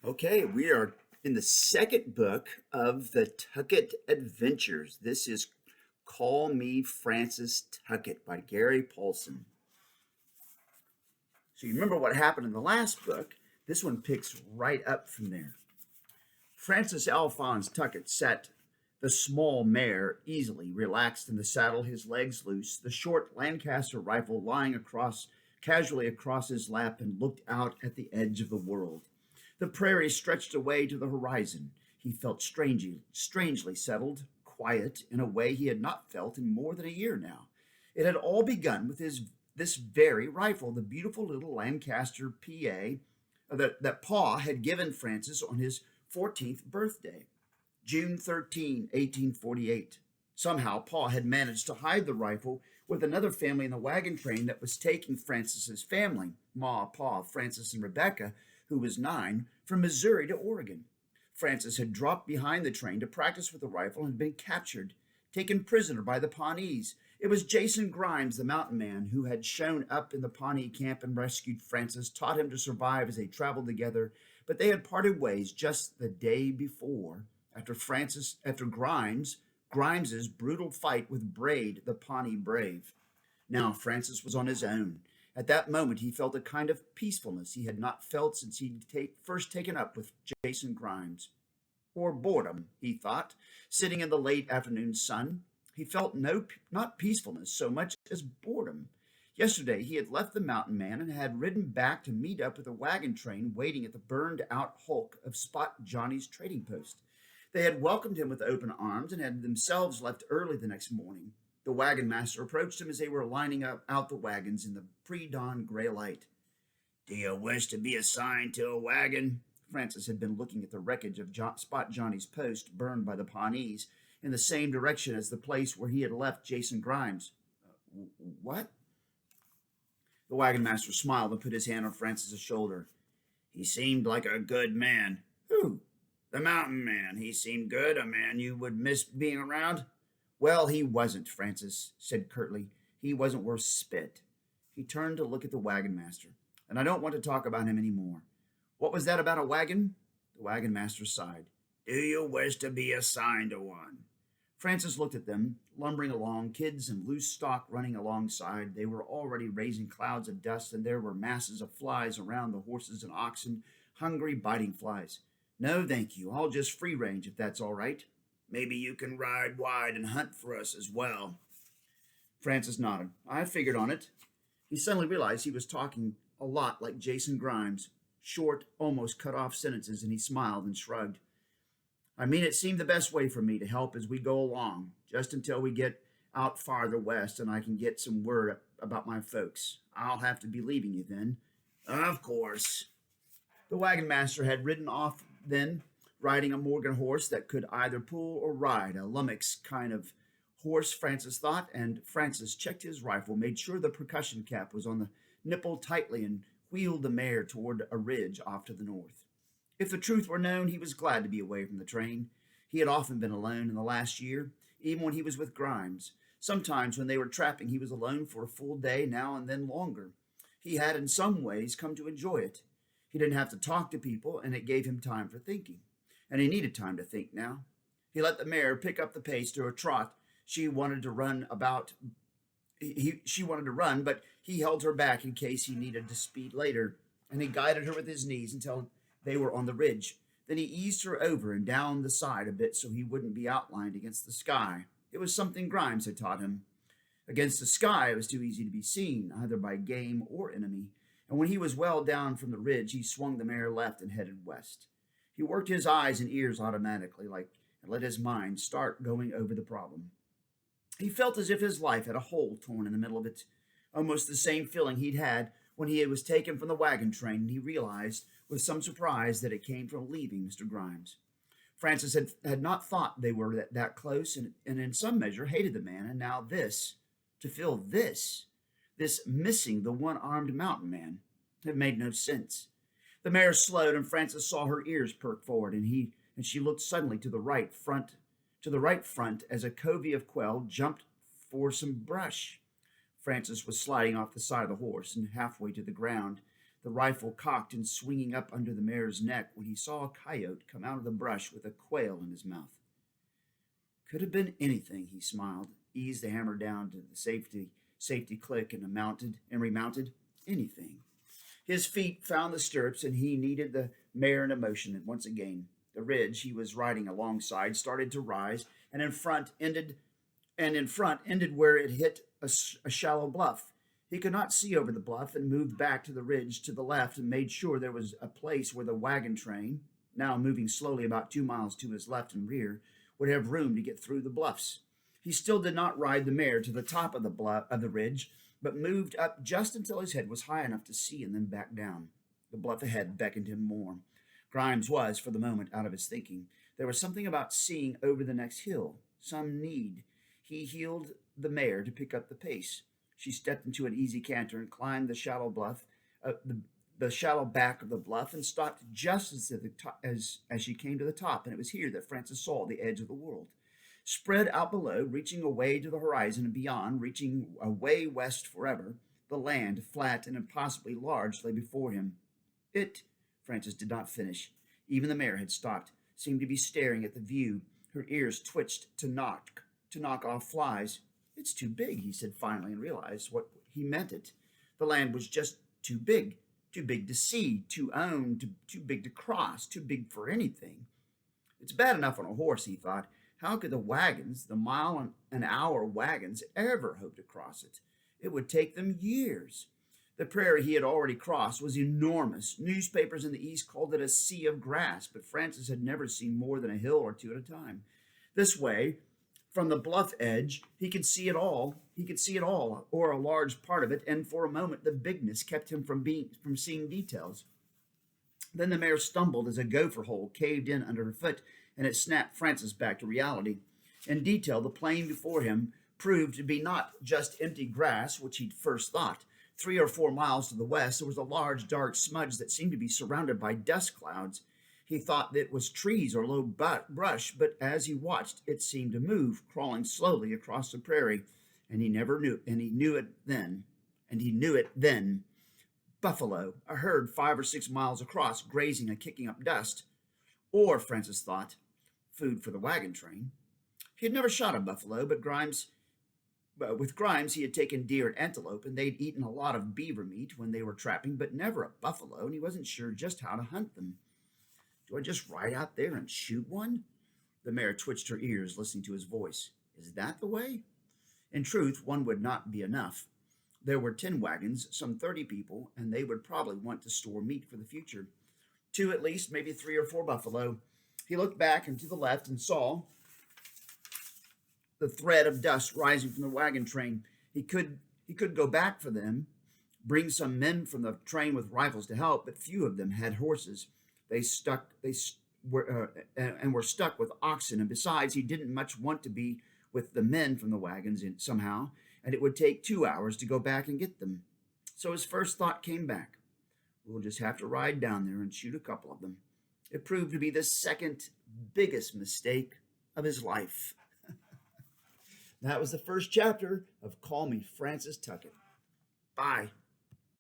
Okay, we are in the second book of the Tucket Adventures. This is Call Me Francis Tucket by Gary Paulsen. So you remember what happened in the last book. This one picks right up from there. Francis Alphonse Tucket sat the small mare easily, relaxed in the saddle, his legs loose, the short Lancaster rifle lying casually across his lap, and looked out at the edge of the world. The prairie stretched away to the horizon. He felt strangely settled, quiet in a way he had not felt in more than a year now. It had all begun with this very rifle, the beautiful little Lancaster PA that Pa had given Francis on his 14th birthday, June 13, 1848. Somehow, Pa had managed to hide the rifle with another family in the wagon train that was taking Francis's family, Ma, Pa, Francis, and Rebecca, who was 9, from Missouri to Oregon. Francis had dropped behind the train to practice with the rifle and had been captured, taken prisoner by the Pawnees. It was Jason Grimes, the mountain man, who had shown up in the Pawnee camp and rescued Francis, taught him to survive as they traveled together, but they had parted ways just the day before, after Grimes's brutal fight with Braid, the Pawnee brave. Now Francis was on his own. At that moment, he felt a kind of peacefulness he had not felt since he'd first taken up with Jason Grimes. Or boredom, he thought, sitting in the late afternoon sun. He felt not peacefulness so much as boredom. Yesterday, he had left the mountain man and had ridden back to meet up with a wagon train waiting at the burned out hulk of Spot Johnny's trading post. They had welcomed him with open arms and had themselves left early the next morning. The wagon master approached him as they were lining out the wagons in the pre-dawn gray light. "Do you wish to be assigned to a wagon?" Francis had been looking at the wreckage of Spot Johnny's post, burned by the Pawnees, in the same direction as the place where he had left Jason Grimes. What? The wagon master smiled and put his hand on Francis's shoulder. "He seemed like a good man." "Who?" "The mountain man. He seemed good, a man you would miss being around." "Well, he wasn't," Francis said curtly. "He wasn't worth spit." He turned to look at the wagon master. "And I don't want to talk about him any more. What was that about a wagon?" The wagon master sighed. "Do you wish to be assigned to one?" Francis looked at them, lumbering along, kids and loose stock running alongside. They were already raising clouds of dust, and there were masses of flies around the horses and oxen, hungry, biting flies. "No, thank you. I'll just free range if that's all right." "Maybe you can ride wide and hunt for us as well." Francis nodded. "I figured on it." He suddenly realized he was talking a lot like Jason Grimes, short, almost cut off sentences, and he smiled and shrugged. "I mean, it seemed the best way for me to help as we go along, just until we get out farther west and I can get some word about my folks. I'll have to be leaving you then." "Of course." The wagon master had ridden off then, riding a Morgan horse that could either pull or ride, a lummox kind of horse, Francis thought, and Francis checked his rifle, made sure the percussion cap was on the nipple tightly, and wheeled the mare toward a ridge off to the north. If the truth were known, he was glad to be away from the train. He had often been alone in the last year, even when he was with Grimes. Sometimes when they were trapping, he was alone for a full day, now and then longer. He had in some ways come to enjoy it. He didn't have to talk to people, and it gave him time for thinking. And he needed time to think now. He let the mare pick up the pace to a trot. She wanted to run about she wanted to run, but he held her back in case he needed to speed later, and he guided her with his knees until they were on the ridge. Then he eased her over and down the side a bit so he wouldn't be outlined against the sky. It was something Grimes had taught him. Against the sky it was too easy to be seen, either by game or enemy, and when he was well down from the ridge, he swung the mare left and headed west. He worked his eyes and ears automatically, and let his mind start going over the problem. He felt as if his life had a hole torn in the middle of it, almost the same feeling he'd had when he was taken from the wagon train, and he realized with some surprise that it came from leaving Mr. Grimes. Francis had not thought they were that close, and in some measure hated the man, and now to feel this missing the one-armed mountain man, it made no sense. The mare slowed, and Francis saw her ears perk forward, and she looked suddenly to the right front as a covey of quail jumped for some brush. Francis was sliding off the side of the horse and halfway to the ground. the rifle cocked and swinging up under the mare's neck when he saw a coyote come out of the brush with a quail in his mouth. Could have been anything, he smiled, eased the hammer down to the safety click and remounted. Anything. His feet found the stirrups and he kneaded the mare into motion once again. The ridge he was riding alongside started to rise, and in front ended where it hit a shallow bluff. He could not see over the bluff and moved back to the ridge to the left and made sure there was a place where the wagon train, now moving slowly about 2 miles to his left and rear, would have room to get through the bluffs. He still did not ride the mare to the top of the ridge, but moved up just until his head was high enough to see and then back down. The bluff ahead beckoned him more. Grimes was, for the moment, out of his thinking. There was something about seeing over the next hill, some need. He heeled the mare to pick up the pace. She stepped into an easy canter and climbed the shallow the shallow back of the bluff, and stopped just as she came to the top. And it was here that Francis saw the edge of the world. Spread out below, reaching away to the horizon and beyond, reaching away west forever, the land, flat and impossibly large, lay before him. Francis did not finish. Even the mare had stopped, seemed to be staring at the view. Her ears twitched to knock off flies. It's too big, he said finally, and realized what he meant it. The land was just too big to see, to own, too big to cross, too big for anything. It's bad enough on a horse, he thought. How could the wagons, the mile-an-hour wagons, ever hope to cross it? It would take them years. The prairie he had already crossed was enormous. Newspapers in the East called it a sea of grass, but Francis had never seen more than a hill or two at a time. This way, from the bluff edge, he could see it all. He could see it all, or a large part of it, and for a moment the bigness kept him from seeing details. Then the mare stumbled as a gopher hole caved in under her foot, and it snapped Francis back to reality. In detail, the plain before him proved to be not just empty grass, which he'd first thought. 3 or 4 miles to the west, there was a large, dark smudge that seemed to be surrounded by dust clouds. He thought that it was trees or low brush, but as he watched, it seemed to move, crawling slowly across the prairie, and he knew it then. Buffalo, a herd 5 or 6 miles across, grazing and kicking up dust. Or, Francis thought, food for the wagon train. He had never shot a buffalo, but with Grimes he had taken deer and antelope, and they'd eaten a lot of beaver meat when they were trapping, but never a buffalo, and he wasn't sure just how to hunt them. Do I just ride out there and shoot one? The mare twitched her ears, listening to his voice. Is that the way? In truth, one would not be enough. There were 10 wagons, some 30 people, and they would probably want to store meat for the future. 2 at least, maybe 3 or 4 buffalo. He looked back and to the left and saw the thread of dust rising from the wagon train. He could go back for them, bring some men from the train with rifles to help, but few of them had horses. They were stuck with oxen, and besides, he didn't much want to be with the men from the wagons somehow, and it would take 2 hours to go back and get them. So his first thought came back. We'll just have to ride down there and shoot a couple of them. It proved to be the second biggest mistake of his life. That was the first chapter of Call Me Francis Tucket. Bye.